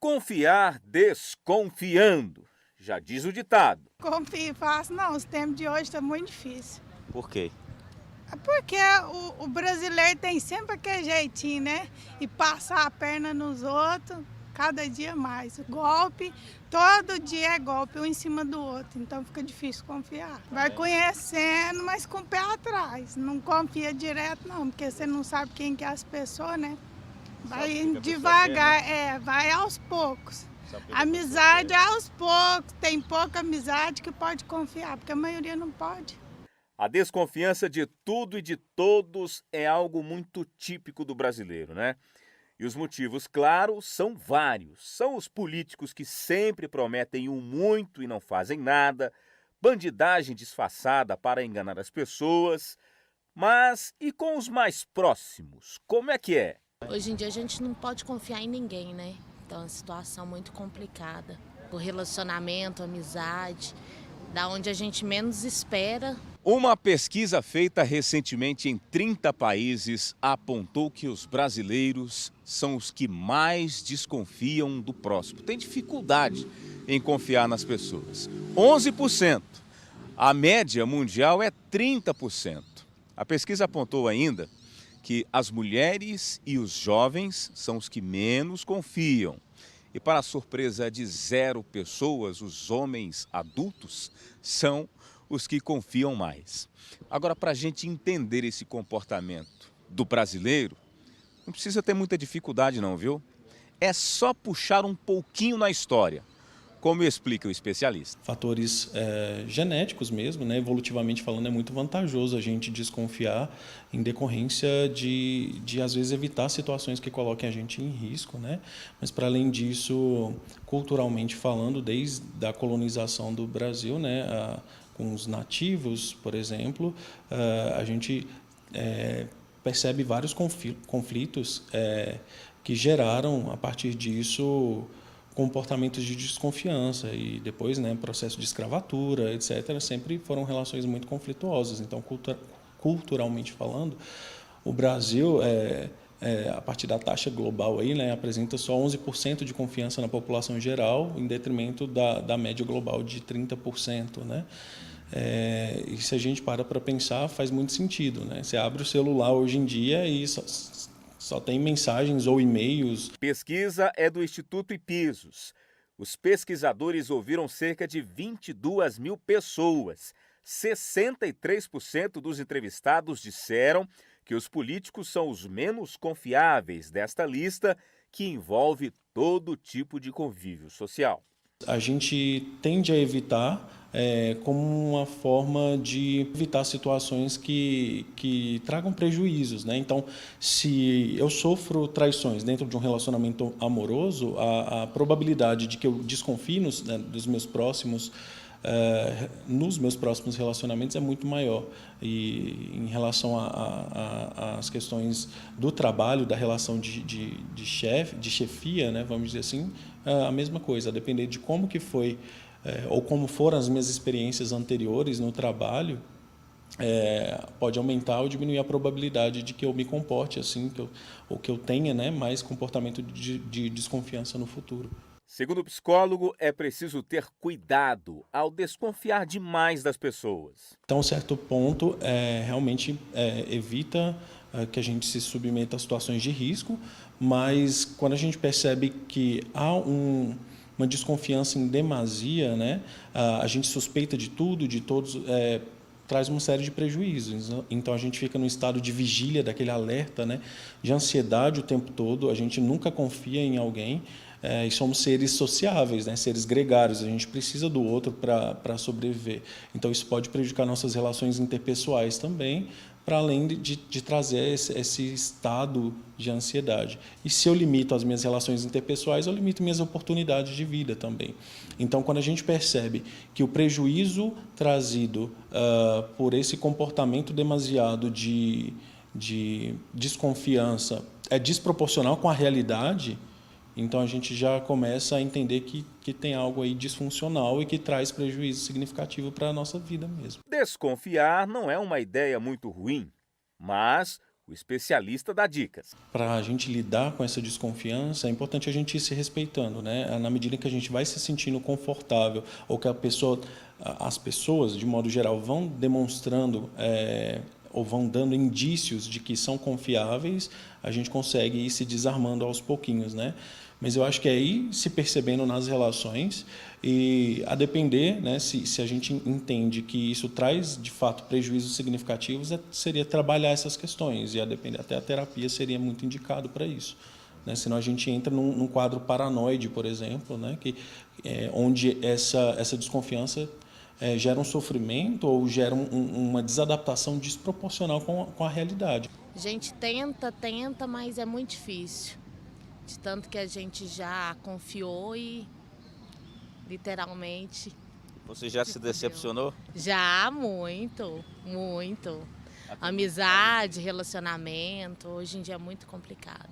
Confiar desconfiando, já diz o ditado. Confio fácil, não, os tempos de hoje estão muito difíceis. Por quê? É porque o brasileiro tem sempre aquele jeitinho, né? E passar a perna nos outros, cada dia mais. Golpe, todo dia é golpe, um em cima do outro, então fica difícil confiar. Vai conhecendo, mas com o pé atrás. Não confia direto não, porque você não sabe quem que é as pessoas, né? Vai devagar, vai aos poucos. Amizade é aos poucos, tem pouca amizade que pode confiar, porque a maioria não pode. A desconfiança de tudo e de todos é algo muito típico do brasileiro, né? E os motivos, claro, são vários. São os políticos que sempre prometem um muito e não fazem nada, bandidagem disfarçada para enganar as pessoas. Mas e com os mais próximos? Como é que é? Hoje em dia a gente não pode confiar em ninguém, né? Então é uma situação muito complicada. O relacionamento, amizade, da onde a gente menos espera. Uma pesquisa feita recentemente em 30 países apontou que os brasileiros são os que mais desconfiam do próximo. Tem dificuldade em confiar nas pessoas. 11%. A média mundial é 30%. A pesquisa apontou ainda que as mulheres e os jovens são os que menos confiam. E para a surpresa de 0 pessoas, os homens adultos são os que confiam mais. Agora, para a gente entender esse comportamento do brasileiro, não precisa ter muita dificuldade não, viu? É só puxar um pouquinho na história, como explica o especialista. Fatores genéticos mesmo, né? Evolutivamente falando, é muito vantajoso a gente desconfiar em decorrência de às vezes, evitar situações que coloquem a gente em risco, né? Mas, para além disso, culturalmente falando, desde a colonização do Brasil, né? Com os nativos, por exemplo, a gente percebe vários conflitos que geraram, a partir disso, comportamentos de desconfiança e depois, né, processo de escravatura, etc., sempre foram relações muito conflituosas. Então, culturalmente falando, o Brasil, a partir da taxa global, aí, né, apresenta só 11% de confiança na população geral, em detrimento da média global de 30%. Né? E se a gente para pensar, faz muito sentido. Né? Você abre o celular hoje em dia e só tem mensagens ou e-mails. Pesquisa é do Instituto Ipsos. Os pesquisadores ouviram cerca de 22 mil pessoas. 63% dos entrevistados disseram que os políticos são os menos confiáveis desta lista, que envolve todo tipo de convívio social. A gente tende a evitar como uma forma de evitar situações que tragam prejuízos. Né? Então, se eu sofro traições dentro de um relacionamento amoroso, a probabilidade de que eu desconfie dos meus próximos nos meus próximos relacionamentos é muito maior. E em relação às questões do trabalho, da relação de chefia, né, vamos dizer assim, a mesma coisa, a depender de como que foi ou como foram as minhas experiências anteriores no trabalho, pode aumentar ou diminuir a probabilidade de que eu me comporte assim, ou que eu tenha, né, mais comportamento de desconfiança no futuro. Segundo o psicólogo, é preciso ter cuidado ao desconfiar demais das pessoas. Então, a um certo ponto, realmente evita que a gente se submeta a situações de risco, mas quando a gente percebe que há uma desconfiança em demasia, né, a gente suspeita de tudo, de todos, traz uma série de prejuízos. Então, a gente fica num estado de vigília, daquele alerta, né, de ansiedade o tempo todo, a gente nunca confia em alguém, e somos seres sociáveis, né, seres gregários, a gente precisa do outro para sobreviver. Então, isso pode prejudicar nossas relações interpessoais também, para além de trazer esse estado de ansiedade. E se eu limito as minhas relações interpessoais, eu limito minhas oportunidades de vida também. Então, quando a gente percebe que o prejuízo trazido por esse comportamento demasiado de desconfiança é desproporcional com a realidade, então a gente já começa a entender que tem algo aí disfuncional e que traz prejuízo significativo para a nossa vida mesmo. Desconfiar não é uma ideia muito ruim, mas O especialista dá dicas. Para a gente lidar com essa desconfiança, é importante a gente ir se respeitando, né? Na medida que a gente vai se sentindo confortável ou que as pessoas, de modo geral, vão demonstrando ou vão dando indícios de que são confiáveis, a gente consegue ir se desarmando aos pouquinhos, né? Mas eu acho que é ir se percebendo nas relações e, a depender, né, se a gente entende que isso traz, de fato, prejuízos significativos, seria trabalhar essas questões. E, a depender, até a terapia seria muito indicado para isso. Né? Senão a gente entra num quadro paranoide, por exemplo, né, onde essa desconfiança gera um sofrimento ou gera uma desadaptação desproporcional com a realidade. A gente tenta, mas é muito difícil. De tanto que a gente já confiou e literalmente... Você já se decepcionou? Já, muito. Amizade, relacionamento, hoje em dia é muito complicado.